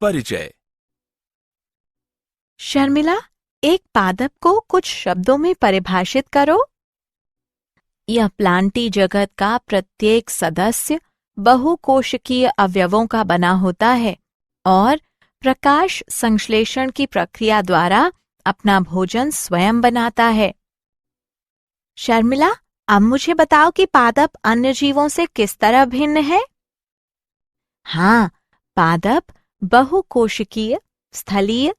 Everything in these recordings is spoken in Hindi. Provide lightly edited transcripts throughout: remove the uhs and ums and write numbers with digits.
परिचय। शर्मिला, एक पादप को कुछ शब्दों में परिभाषित करो। यह प्लांटी जगत का प्रत्येक सदस्य बहुकोशिकीय अवयवों का बना होता है और प्रकाश संश्लेषण की प्रक्रिया द्वारा अपना भोजन स्वयं बनाता है। शर्मिला, अब मुझे बताओ कि पादप अन्य जीवों से किस तरह भिन्न है? हाँ, पादप बहुकोशिकीय, स्थलीय,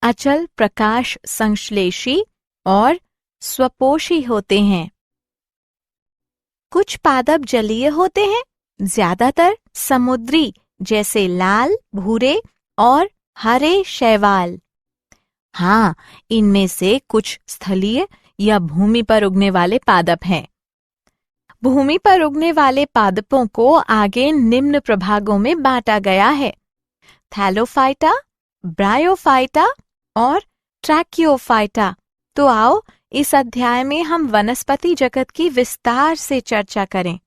अचल प्रकाश संश्लेषी और स्वपोषी होते हैं। कुछ पादप जलीय होते हैं, ज्यादातर समुद्री, जैसे लाल, भूरे और हरे शैवाल। हाँ, इनमें से कुछ स्थलीय या भूमि पर उगने वाले पादप हैं। भूमि पर उगने वाले पादपों को आगे निम्न प्रभागों में बांटा गया है: थैलोफाइटा, ब्रायोफाइटा और ट्रैकियोफाइटा। तो आओ इस अध्याय में हम वनस्पति जगत की विस्तार से चर्चा करें।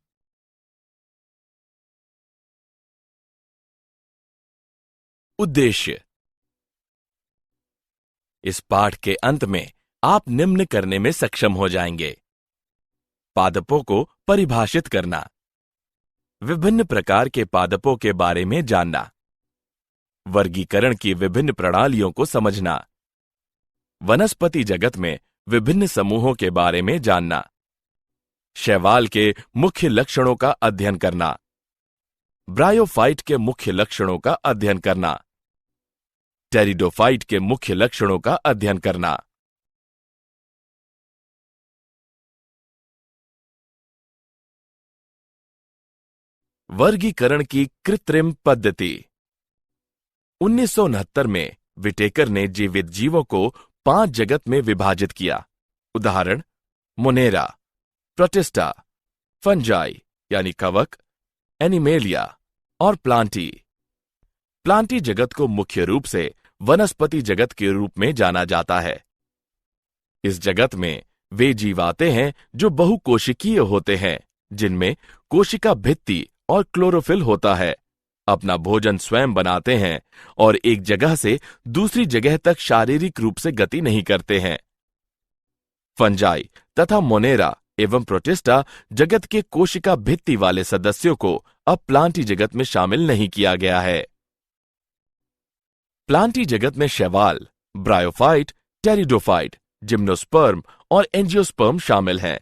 उद्देश्य। इस पाठ के अंत में आप निम्न करने में सक्षम हो जाएंगे: पादपों को परिभाषित करना, विभिन्न प्रकार के पादपों के बारे में जानना, वर्गीकरण की विभिन्न प्रणालियों को समझना, वनस्पति जगत में विभिन्न समूहों के बारे में जानना, शैवाल के मुख्य लक्षणों का अध्ययन करना, ब्रायोफाइट के मुख्य लक्षणों का अध्ययन करना, टेरिडोफाइट के मुख्य लक्षणों का अध्ययन करना। वर्गीकरण की कृत्रिम पद्धति। 1969 में विटेकर ने जीवित जीवों को 5 जगत में विभाजित किया। उदाहरण: मोनेरा, प्रोटिस्टा, फंजाई यानी कवक, एनिमेलिया और प्लांटी। प्लांटी जगत को मुख्य रूप से वनस्पति जगत के रूप में जाना जाता है। इस जगत में वे जीव आते हैं जो बहुकोशिकीय होते हैं, जिनमें कोशिका भित्ति और क्लोरोफिल होता है, अपना भोजन स्वयं बनाते हैं और एक जगह से दूसरी जगह तक शारीरिक रूप से गति नहीं करते हैं। फंजाई तथा मोनेरा एवं प्रोटिस्टा जगत के कोशिका भित्ति वाले सदस्यों को अब प्लांटी जगत में शामिल नहीं किया गया है। प्लांटी जगत में शैवाल, ब्रायोफाइट, टेरिडोफाइट, जिम्नोस्पर्म और एंजियोस्पर्म शामिल हैं।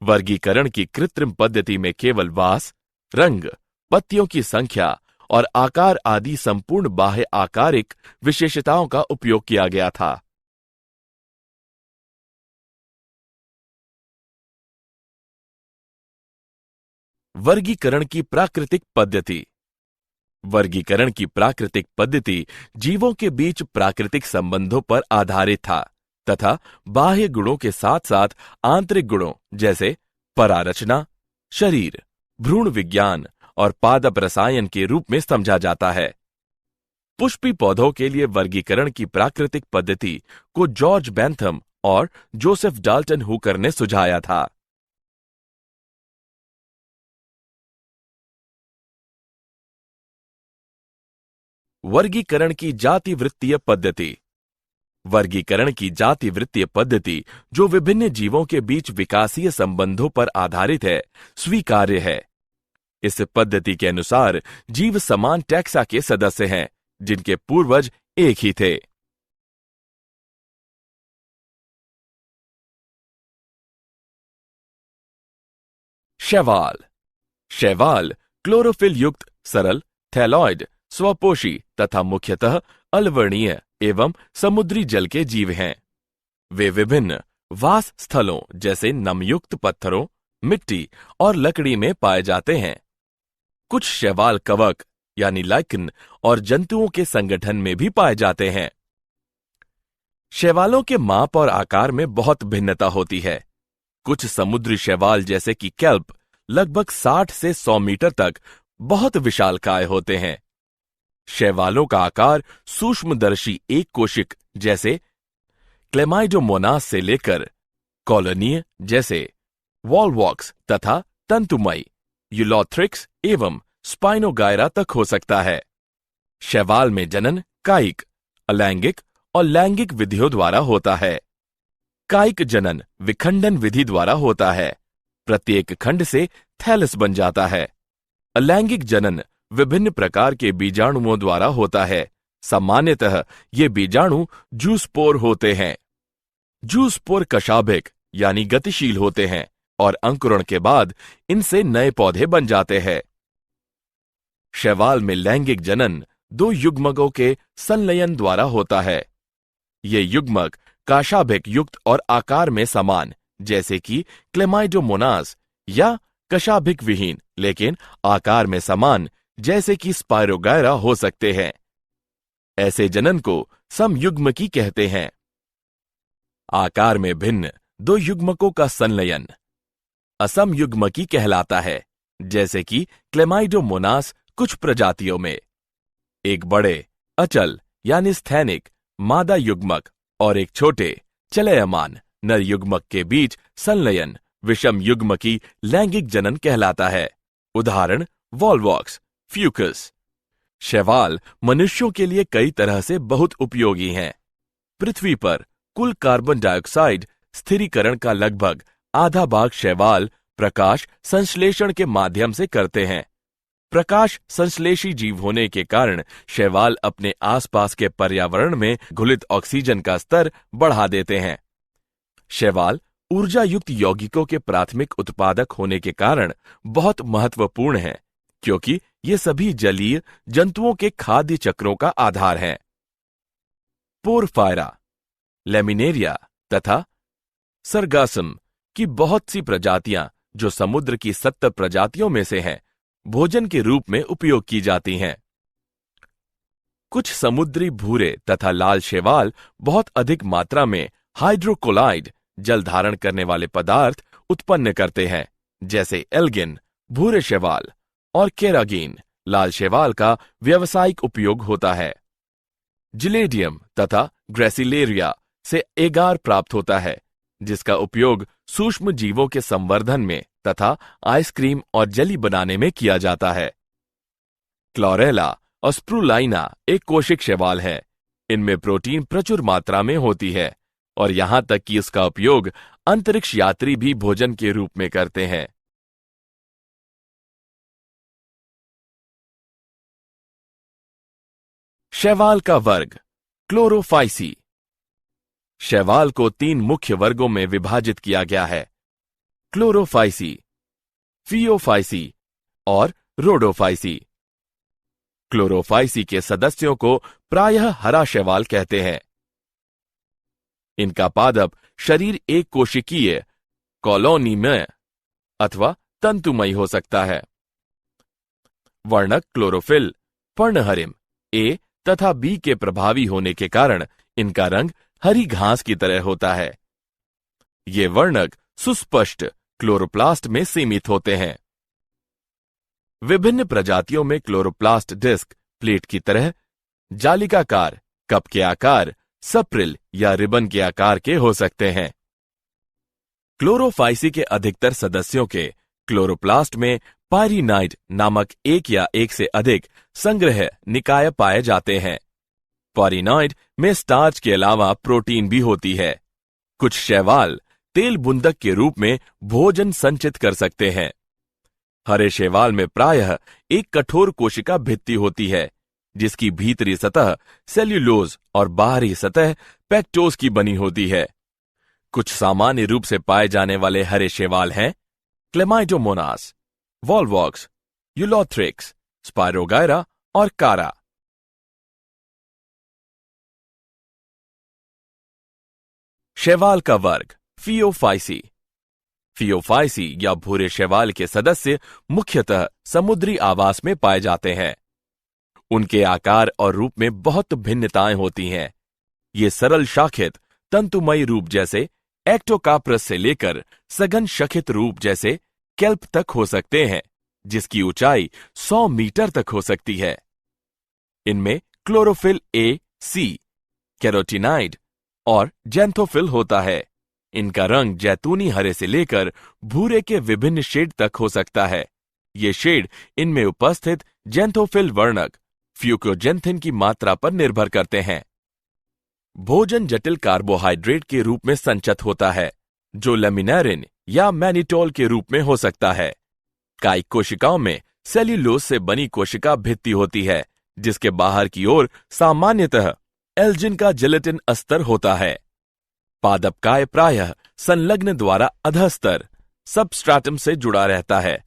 वर्गीकरण की कृत्रिम पद्धति में केवल वास, रंग, पत्तियों की संख्या और आकार आदि संपूर्ण बाह्य आकारिक विशेषताओं का उपयोग किया गया था। वर्गीकरण की प्राकृतिक पद्धति। वर्गीकरण की प्राकृतिक पद्धति जीवों के बीच प्राकृतिक संबंधों पर आधारित था तथा बाह्य गुणों के साथ साथ आंतरिक गुणों जैसे परारचना, शरीर, भ्रूण विज्ञान और पादप रसायन के रूप में समझा जाता है। पुष्पी पौधों के लिए वर्गीकरण की प्राकृतिक पद्धति को जॉर्ज बेंथम और जोसेफ डाल्टन हुकर ने सुझाया था। वर्गीकरण की जातिवृत्तीय पद्धति। वर्गीकरण की जातिवृत्तीय पद्धति, जो विभिन्न जीवों के बीच विकासीय संबंधों पर आधारित है, स्वीकार्य है। इस पद्धति के अनुसार जीव समान टैक्सा के सदस्य हैं, जिनके पूर्वज एक ही थे। शैवाल। शैवाल क्लोरोफिल युक्त सरल, थैलॉइड, स्वपोषी तथा मुख्यतः अलवर्णीय एवं समुद्री जल के जीव हैं। वे विभिन्न वास स्थलों जैसे नमयुक्त पत्थरों, मिट्टी और लकड़ी में पाए जाते हैं। कुछ शैवाल कवक यानी लाइकन और जंतुओं के संगठन में भी पाए जाते हैं। शैवालों के माप और आकार में बहुत भिन्नता होती है। कुछ समुद्री शैवाल जैसे कि केल्प लगभग 60 से 100 मीटर तक बहुत विशालकाय होते हैं। शैवालों का आकार सूक्ष्मदर्शी एक कोशिक जैसे क्लेमाइडोमोनास से लेकर कॉलोनीय जैसे वॉलवॉक्स तथा तंतुमयी यूलोथ्रिक्स एवं स्पाइनोगायरा तक हो सकता है। शैवाल में जनन कायिक, अलैंगिक और लैंगिक विधियों द्वारा होता है। कायिक जनन विखंडन विधि द्वारा होता है। प्रत्येक खंड से थैलस बन जाता है। अलैंगिक जनन विभिन्न प्रकार के बीजाणुओं द्वारा होता है। सामान्यतः ये बीजाणु जूस्पोर होते हैं। जूस्पोर कशाभिक यानी गतिशील होते हैं और अंकुरण के बाद इनसे नए पौधे बन जाते हैं। शैवाल में लैंगिक जनन दो युग्मकों के संलयन द्वारा होता है। ये युग्मक कशाभिक युक्त और आकार में समान, जैसे कि क्लेमाइडोमोनास, या कशाभिक विहीन लेकिन आकार में समान, जैसे कि स्पायरोगायरा हो सकते हैं। ऐसे जनन को समयुग्मकी कहते हैं। आकार में भिन्न दो युग्मकों का संलयन असमयुग्मकी कहलाता है, जैसे कि क्लेमाइडोमोनास कुछ प्रजातियों में। एक बड़े अचल यानी स्थैनिक मादा युग्मक और एक छोटे चलयमान नर युग्मक के बीच संलयन विषम युग्मकी लैंगिक जनन कहलाता है। उदाहरण वॉलवॉक्स, फ्यूकस। शैवाल मनुष्यों के लिए कई तरह से बहुत उपयोगी हैं। पृथ्वी पर कुल कार्बन डाइऑक्साइड स्थिरीकरण का लगभग आधा भाग शैवाल प्रकाश संश्लेषण के माध्यम से करते हैं। प्रकाश संश्लेषी जीव होने के कारण शैवाल अपने आसपास के पर्यावरण में घुलित ऑक्सीजन का स्तर बढ़ा देते हैं। शैवाल ऊर्जा युक्त यौगिकों के प्राथमिक उत्पादक होने के कारण बहुत महत्वपूर्ण है, क्योंकि ये सभी जलीय जंतुओं के खाद्य चक्रों का आधार हैं। पोरफायरा, लेमिनेरिया तथा सरगासम की बहुत सी प्रजातियां, जो समुद्र की 70 प्रजातियों में से हैं, भोजन के रूप में उपयोग की जाती हैं। कुछ समुद्री भूरे तथा लाल शैवाल बहुत अधिक मात्रा में हाइड्रोकोलाइड जल धारण करने वाले पदार्थ उत्पन्न करते हैं, जैसे एल्गिन भूरे शैवाल और केरागिन लाल शैवाल का व्यावसायिक उपयोग होता है। जिलेडियम तथा ग्रेसिलेरिया से एगार प्राप्त होता है, जिसका उपयोग सूक्ष्म जीवों के संवर्धन में तथा आइसक्रीम और जेली बनाने में किया जाता है। क्लोरेला और स्प्रूलाइना एक कोशिक शैवाल है। इनमें प्रोटीन प्रचुर मात्रा में होती है और यहां तक कि इसका उपयोग अंतरिक्ष यात्री भी भोजन के रूप में करते हैं। शैवाल का वर्ग क्लोरोफाइसी। शैवाल को 3 मुख्य वर्गों में विभाजित किया गया है: क्लोरोफाइसी, फियोफाइसी और रोडोफाइसी। क्लोरोफाइसी के सदस्यों को प्रायः हरा शैवाल कहते हैं। इनका पादप शरीर एक कोशिकीय कॉलोनी में अथवा तंतुमय हो सकता है। वर्णक क्लोरोफिल पर्णहरिम ए तथा बी के प्रभावी होने के कारण इनका रंग हरी घास की तरह होता है। ये वर्णक सुस्पष्ट क्लोरोप्लास्ट में सीमित होते हैं। विभिन्न प्रजातियों में क्लोरोप्लास्ट डिस्क प्लेट की तरह जालिकाकार, कप के आकार, सप्रिल या रिबन के आकार के हो सकते हैं। क्लोरोफाइसी के अधिकतर सदस्यों के क्लोरोप्लास्ट में पायरिनाइड नामक एक या एक से अधिक संग्रह निकाय पाए जाते हैं। पायरिनाइड में स्टार्च के अलावा प्रोटीन भी होती है। कुछ शैवाल तेल बुंदक के रूप में भोजन संचित कर सकते हैं। हरे शैवाल में प्रायः एक कठोर कोशिका भित्ति होती है, जिसकी भीतरी सतह सेल्यूलोज और बाहरी सतह पेक्टोज की बनी होती है। कुछ सामान्य रूप से पाए जाने वाले हरे शैवाल हैं क्लेमाइडोमोनास, वॉलवॉक्स, यूलोथ्रिक्स, स्पायरोगायरा और कारा। शैवाल का वर्ग फियोफाइसी। फियोफाइसी या भूरे शैवाल के सदस्य मुख्यतः समुद्री आवास में पाए जाते हैं। उनके आकार और रूप में बहुत भिन्नताएं होती हैं। ये सरल शाखित तंतुमयी रूप जैसे एक्टोकाप्रस से लेकर सघन शखित रूप जैसे केल्प तक हो सकते हैं, जिसकी ऊंचाई 100 मीटर तक हो सकती है। इनमें क्लोरोफिल ए, सी, कैरोटीनाइड और जैंथोफिल होता है। इनका रंग जैतूनी हरे से लेकर भूरे के विभिन्न शेड तक हो सकता है। ये शेड इनमें उपस्थित जैंथोफिल वर्णक फ्यूकोजेंथिन की मात्रा पर निर्भर करते हैं। भोजन जटिल कार्बोहाइड्रेट के रूप में संचित होता है, जो लेमिनेरिन या मैनिटोल के रूप में हो सकता है। कायिक कोशिकाओं में सेल्यूलोज से बनी कोशिका भित्ति होती है, जिसके बाहर की ओर सामान्यतः एल्जिन का जिलेटिन अस्तर होता है। पादपकाय प्रायः संलग्न द्वारा अधस्तर सबस्ट्राटम से जुड़ा रहता है।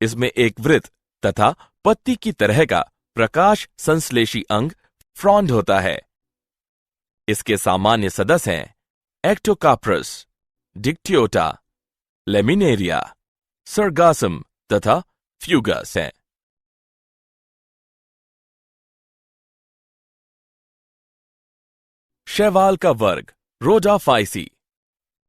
इसमें एक वृत्त तथा पत्ती की तरह का प्रकाश संश्लेषी अंग फ्रॉन्ड होता है। इसके सामान्य सदस्य हैं एक्टोकाप्रस, डिक्टियोटा, लेमिनेरिया, सरगासम तथा फ्यूगस हैं। शैवाल का वर्ग रोडोफाइसी।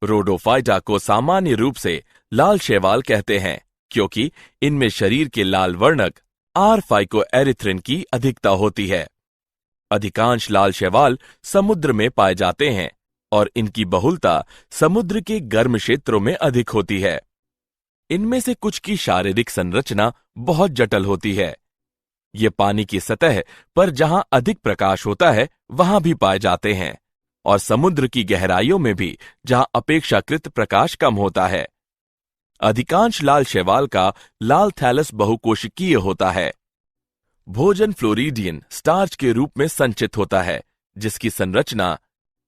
रोडोफाइटा को सामान्य रूप से लाल शैवाल कहते हैं, क्योंकि इनमें शरीर के लाल वर्णक R-फाइकोएरिथ्रिन की अधिकता होती है। अधिकांश लाल शैवाल समुद्र में पाए जाते हैं और इनकी बहुलता समुद्र के गर्म क्षेत्रों में अधिक होती है। इनमें से कुछ की शारीरिक संरचना बहुत जटिल होती है। ये पानी की सतह पर जहां अधिक प्रकाश होता है वहां भी पाए जाते हैं, और समुद्र की गहराइयों में भी जहां अपेक्षाकृत प्रकाश कम होता है। अधिकांश लाल शैवाल का लाल थैलस बहुकोशिकीय होता है। भोजन फ्लोरिडियन स्टार्च के रूप में संचित होता है, जिसकी संरचना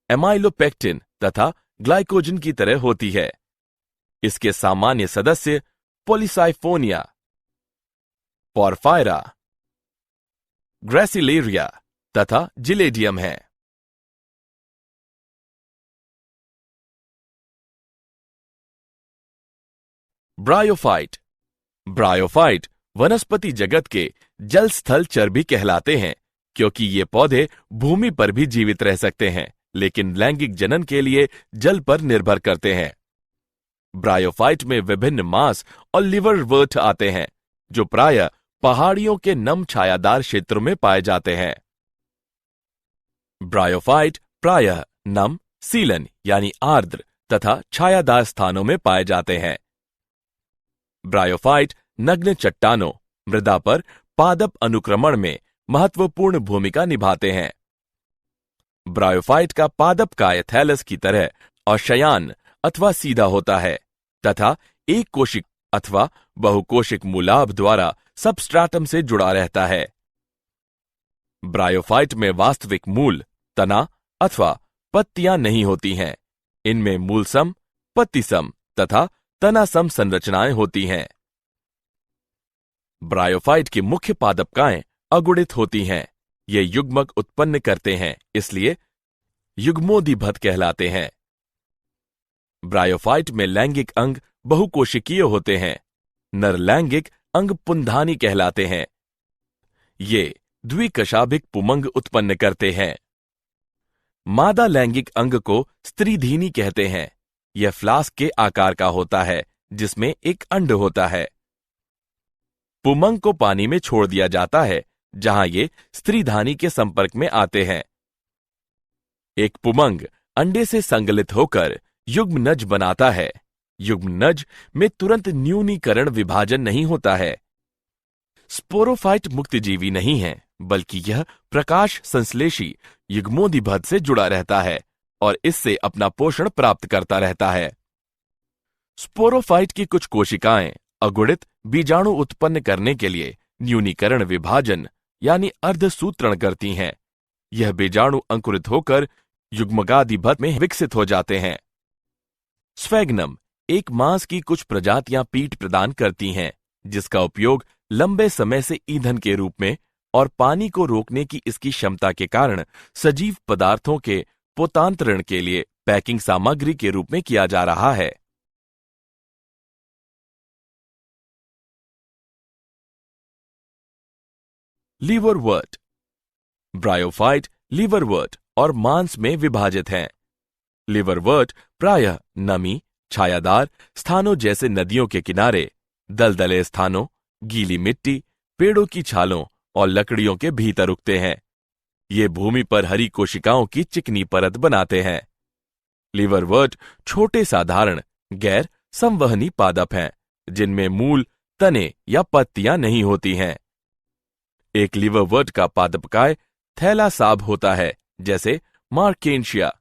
एमाइलोपेक्टिन तथा ग्लाइकोजन की तरह होती है। इसके सामान्य सदस्य पोलिसाइफोनिया, पोरफायरा, ग्रेसिलेरिया तथा जिलेडियम है। ब्रायोफाइट। ब्रायोफाइट वनस्पति जगत के जल स्थल चर्बी कहलाते हैं, क्योंकि ये पौधे भूमि पर भी जीवित रह सकते हैं, लेकिन लैंगिक जनन के लिए जल पर निर्भर करते हैं। ब्रायोफाइट में विभिन्न मांस और लिवरवर्ट आते हैं, जो प्रायः पहाड़ियों के नम छायादार क्षेत्रों में पाए जाते हैं। ब्रायोफाइट प्रायः नम, सीलन यानी आर्द्र तथा छायादार स्थानों में पाए जाते हैं। ब्रायोफाइट नग्न चट्टानों, मृदा पर पादप अनुक्रमण में महत्वपूर्ण भूमिका निभाते हैं। ब्रायोफाइट का पादपकाय थैलस की तरह और शयान अथवा सीधा होता है तथा एक कोशिक अथवा बहुकोशिक मूलाभ द्वारा सबस्ट्राटम से जुड़ा रहता है। ब्रायोफाइट में वास्तविक मूल, तना अथवा पत्तियां नहीं होती हैं। इनमें मूलसम, पत्तिसम तथा तनासम संरचनाएं होती हैं। ब्रायोफाइट की मुख्य पादपकाएं अगुणित होती हैं। ये युग्मक उत्पन्न करते हैं, इसलिए युग्मोदिभत कहलाते हैं। ब्रायोफाइट में लैंगिक अंग बहुकोशिकीय होते हैं। नर लैंगिक अंग पुंधानी कहलाते हैं। ये द्विकशाभिक पुमंग उत्पन्न करते हैं। मादा लैंगिक अंग को स्त्रीधीनी कहते हैं। यह फ्लास्क के आकार का होता है, जिसमें एक अंड होता है। पुमंग को पानी में छोड़ दिया जाता है, जहां ये स्त्रीधानी के संपर्क में आते हैं। एक पुमंग अंडे से संगलित होकर युग्मनज बनाता है। युग्मनज में तुरंत न्यूनीकरण विभाजन नहीं होता है। स्पोरोफाइट मुक्तजीवी नहीं है, बल्कि यह प्रकाश संश्लेषी युग्मोदिभत से जुड़ा रहता है और इससे अपना पोषण प्राप्त करता रहता है। स्पोरोफाइट की कुछ कोशिकाएं अगुणित बीजाणु उत्पन्न करने के लिए न्यूनीकरण विभाजन यानी अर्धसूत्रण करती हैं। यह बीजाणु अंकुरित होकर युग्मगादिभत में विकसित हो जाते हैं। स्फेग्नम एक मांस की कुछ प्रजातियां पीठ प्रदान करती हैं, जिसका उपयोग लंबे समय से ईंधन के रूप में और पानी को रोकने की इसकी क्षमता के कारण सजीव पदार्थों के पोतांतरण के लिए पैकिंग सामग्री के रूप में किया जा रहा है। लीवरवर्ट। ब्रायोफाइट लीवरवर्ट और मांस में विभाजित हैं। लीवरवर्ट प्रायः नमी, छायादार स्थानों जैसे नदियों के किनारे, दलदले स्थानों, गीली मिट्टी, पेड़ों की छालों और लकड़ियों के भीतर उगते हैं। ये भूमि पर हरी कोशिकाओं की चिकनी परत बनाते हैं। लीवरवर्ट छोटे साधारण गैर संवहनी पादप हैं, जिनमें मूल, तने या पत्तियां नहीं होती हैं। एक लीवरवर्ट का पादपकाय थैलासाब होता है, जैसे मार्केंशिया।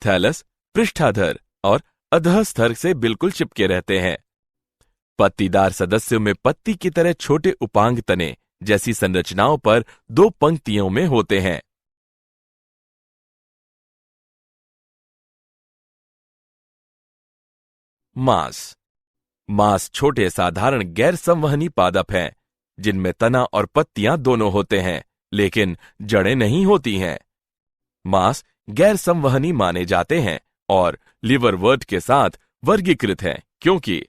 थैलस पृष्ठाधर और अधःस्तर से बिल्कुल चिपके रहते हैं। पत्तीदार सदस्यों में पत्ती की तरह छोटे उपांग तने जैसी संरचनाओं पर 2 पंक्तियों में होते हैं। मांस छोटे साधारण गैर संवहनी पादप हैं, जिनमें तना और पत्तियां दोनों होते हैं, लेकिन जड़ें नहीं होती हैं। मांस गैर संवहनी माने जाते हैं और लिवरवर्ट के साथ वर्गीकृत हैं, क्योंकि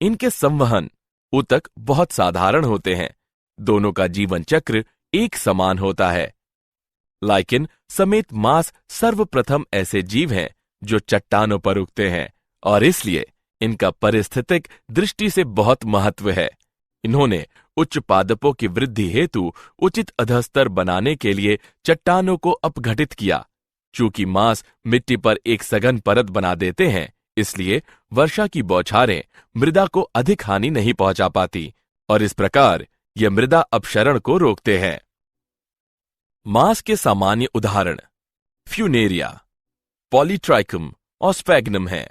इनके संवहन ऊतक बहुत साधारण होते हैं। दोनों का जीवन चक्र एक समान होता है। लाइकेन समेत मांस सर्वप्रथम ऐसे जीव हैं जो चट्टानों पर उगते हैं और इसलिए इनका पारिस्थितिक दृष्टि से बहुत महत्व है। इन्होंने उच्च पादपों की वृद्धि हेतु उचित अधस्तर बनाने के लिए चट्टानों को अपघटित किया। चूंकि मांस मिट्टी पर एक सघन परत बना देते हैं, इसलिए वर्षा की बौछारें मृदा को अधिक हानि नहीं पहुंचा पाती और इस प्रकार ये मृदा अपक्षरण को रोकते हैं। मांस के सामान्य उदाहरण फ्यूनेरिया, पॉलीट्राइकम और स्पैग्नम हैं।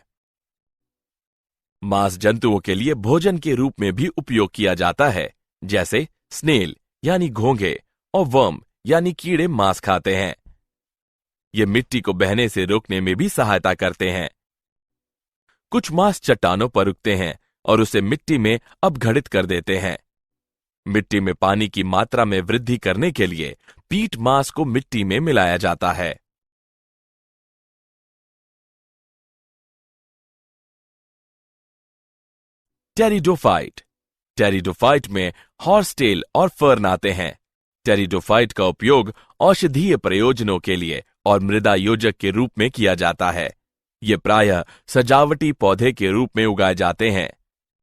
मांस जंतुओं के लिए भोजन के रूप में भी उपयोग किया जाता है, जैसे स्नेल यानी घोंघे और वर्म यानी कीड़े मांस खाते हैं। ये मिट्टी को बहने से रोकने में भी सहायता करते हैं। कुछ मांस चट्टानों पर उगते हैं और उसे मिट्टी में अपघटित कर देते हैं। मिट्टी में पानी की मात्रा में वृद्धि करने के लिए पीट मांस को मिट्टी में मिलाया जाता है। टेरिडोफाइट में हॉर्सटेल और फर्न आते हैं। टेरिडोफाइट का उपयोग औषधीय प्रयोजनों के लिए और मृदा योजक के रूप में किया जाता है। ये प्रायः सजावटी पौधे के रूप में उगाए जाते हैं।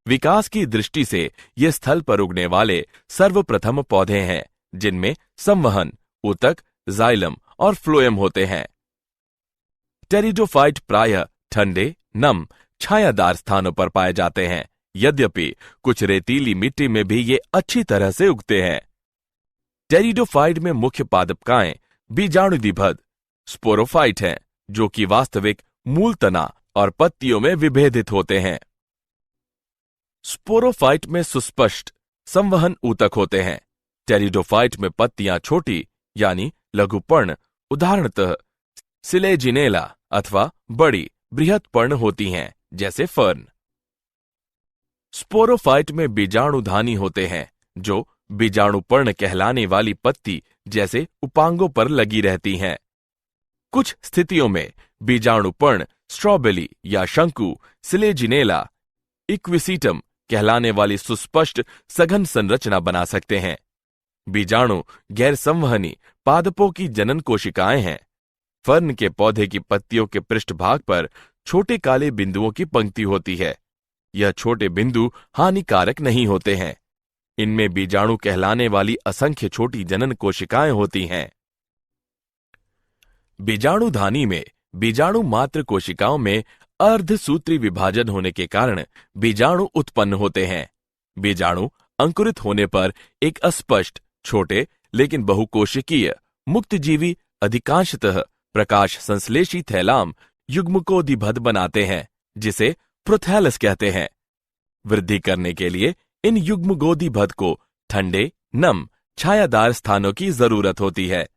विकास की दृष्टि से ये स्थल पर उगने वाले सर्वप्रथम पौधे हैं, जिनमें संवहन, ऊतक, जाइलम और फ्लोएम होते हैं। टेरिडोफाइट प्रायः ठंडे, नम, छायादार स्थानों पर पाए जाते हैं, यद्यपि कुछ रेतीली मिट्टी में भी ये अच्छी तरह से उगते हैं। टेरिडोफाइट में मुख्य पादपकाएं बीजाणुदिभद स्पोरोफाइट हैं, जो कि वास्तविक मूल तना और पत्तियों में विभेदित होते हैं। स्पोरोफाइट में सुस्पष्ट संवहन ऊतक होते हैं। टेरिडोफाइट में पत्तियां छोटी यानी लघुपर्ण, उदाहरणतः सिलेजिनेला, अथवा बड़ी बृहत पर्ण होती हैं, जैसे फर्न। स्पोरोफाइट में बीजाणुधानी होते हैं, जो बीजाणुपर्ण कहलाने वाली पत्ती जैसे उपांगों पर लगी रहती हैं। कुछ स्थितियों में बीजाणुपर्ण स्ट्रॉबेरी या शंकु सिलेजिनेला इक्विसीटम कहलाने वाली सुस्पष्ट सघन संरचना बना सकते हैं। बीजाणु गैर संवहनी पादपों की जनन कोशिकाएं हैं। फर्न के पौधे की पत्तियों के पृष्ठभाग पर छोटे काले बिंदुओं की पंक्ति होती है। यह छोटे बिंदु हानिकारक नहीं होते हैं। इनमें बीजाणु कहलाने वाली असंख्य छोटी जनन कोशिकाएं होती हैं। बीजाणुधानी में बीजाणु मात्र कोशिकाओं में अर्धसूत्री विभाजन होने के कारण बीजाणु उत्पन्न होते हैं। बीजाणु अंकुरित होने पर एक अस्पष्ट, छोटे लेकिन बहुकोशिकीय, मुक्तजीवी, अधिकांशतः प्रकाश संश्लेषी थैलाम युग्मकोदिभद बनाते हैं, जिसे प्रोथैलस कहते हैं। वृद्धि करने के लिए इन युग्मकोदिभद को ठंडे, नम, छायादार स्थानों की जरूरत होती है।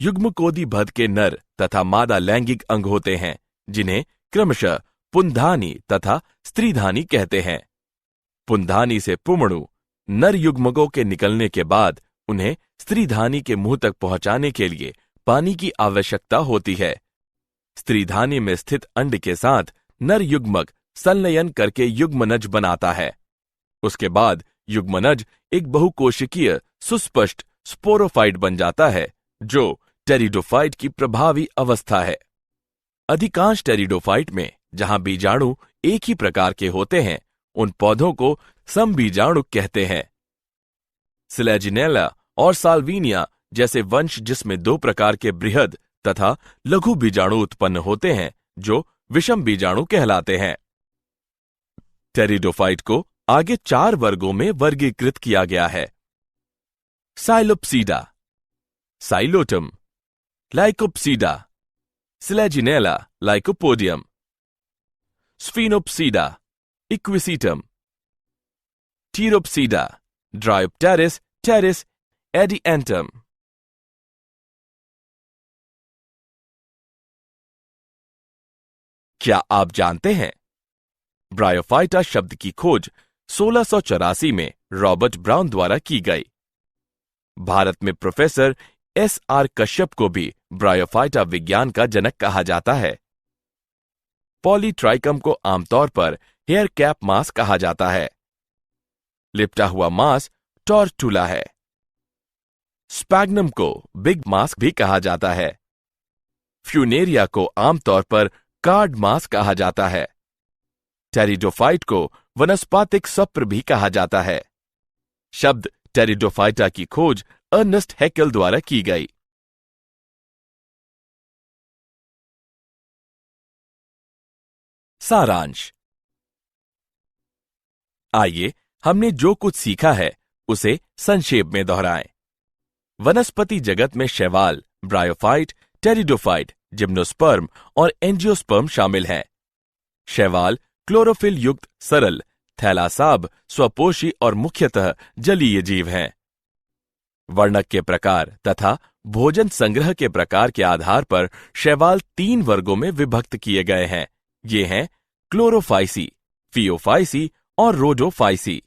युग्मकोदिभद के नर तथा मादा लैंगिक अंग होते हैं, जिन्हें क्रमशः पुंधानी तथा स्त्रीधानी कहते हैं। पुंधानी से पुमणु नर युग्मकों के निकलने के बाद उन्हें स्त्रीधानी के मुंह तक पहुंचाने के लिए पानी की आवश्यकता होती है। स्त्रीधानी में स्थित अंड के साथ नर युग्मक संलयन करके युग्मनज बनाता है। उसके बाद युग्मनज एक बहुकोशिकीय सुस्पष्ट स्पोरोफाइट बन जाता है, जो टेरिडोफाइट की प्रभावी अवस्था है। अधिकांश टेरिडोफाइट में जहां बीजाणु एक ही प्रकार के होते हैं, उन पौधों को समबीजाणु कहते हैं। सिलेजिनेला और साल्विनिया जैसे वंश जिसमें 2 प्रकार के बृहद तथा लघु बीजाणु उत्पन्न होते हैं, जो विषम बीजाणु कहलाते हैं। टेरिडोफाइट को आगे 4 वर्गों में वर्गीकृत किया गया है। Psilopsida, Psilotum, Lycopsida, Selaginella Lycopodium, Sphenopsida, Equisetum, Pteropsida, Dryopteris, Pteris, Adiantum. क्या आप जानते हैं ब्रायोफाइटा शब्द की खोज 1684 में रॉबर्ट ब्राउन द्वारा की गई। भारत में प्रोफेसर S.R. कश्यप को भी ब्रायोफाइटा विज्ञान का जनक कहा जाता है। पॉलीट्राइकम को आमतौर पर हेयर कैप मास कहा जाता है। लिपटा हुआ मास टॉर्टुला है। स्पैग्नम को बिग मास भी कहा जाता है। फ्यूनेरिया को आमतौर पर कार्ड मास कहा जाता है। टेरिडोफाइट को वनस्पतिक सप्र भी कहा जाता है। शब्द टेरिडोफाइटा की खोज अर्नेस्ट हैकेल द्वारा की गई। सारांश। आइए हमने जो कुछ सीखा है उसे संक्षेप में दोहराएं। वनस्पति जगत में शैवाल, ब्रायोफाइट, टेरिडोफाइट, जिम्नोस्पर्म और एंजियोस्पर्म शामिल हैं। शैवाल क्लोरोफिल युक्त सरल, थैलासाब, स्वपोषी और मुख्यतः जलीय जीव हैं। वर्णक के प्रकार तथा भोजन संग्रह के प्रकार के आधार पर शैवाल 3 वर्गों में विभक्त किए गए हैं। ये हैं क्लोरोफाइसी, फियोफाइसी और रोडोफाइसी।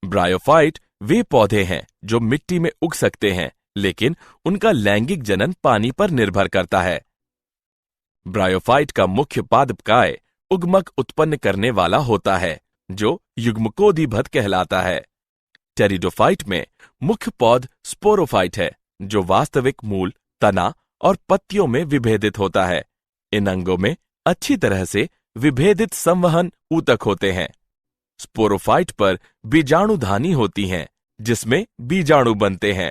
ब्रायोफाइट वे पौधे हैं जो मिट्टी में उग सकते हैं, लेकिन उनका लैंगिक जनन पानी पर निर्भर करता है। ब्रायोफाइट का मुख्य पादपकाय उगमक उत्पन्न करने वाला होता है, जो युग्मकोदिभद कहलाता है। टेरिडोफाइट में मुख्य पौध स्पोरोफाइट है, जो वास्तविक मूल, तना और पत्तियों में विभेदित होता है। इन अंगों में अच्छी तरह से विभेदित संवहन ऊतक होते हैं। स्पोरोफाइट पर बीजाणुधानी होती हैं, जिसमें बीजाणु बनते हैं।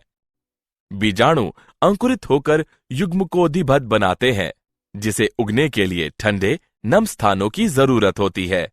बीजाणु अंकुरित होकर युग्मकोदिभद बनाते हैं, जिसे उगने के लिए ठंडे, नम स्थानों की जरूरत होती है।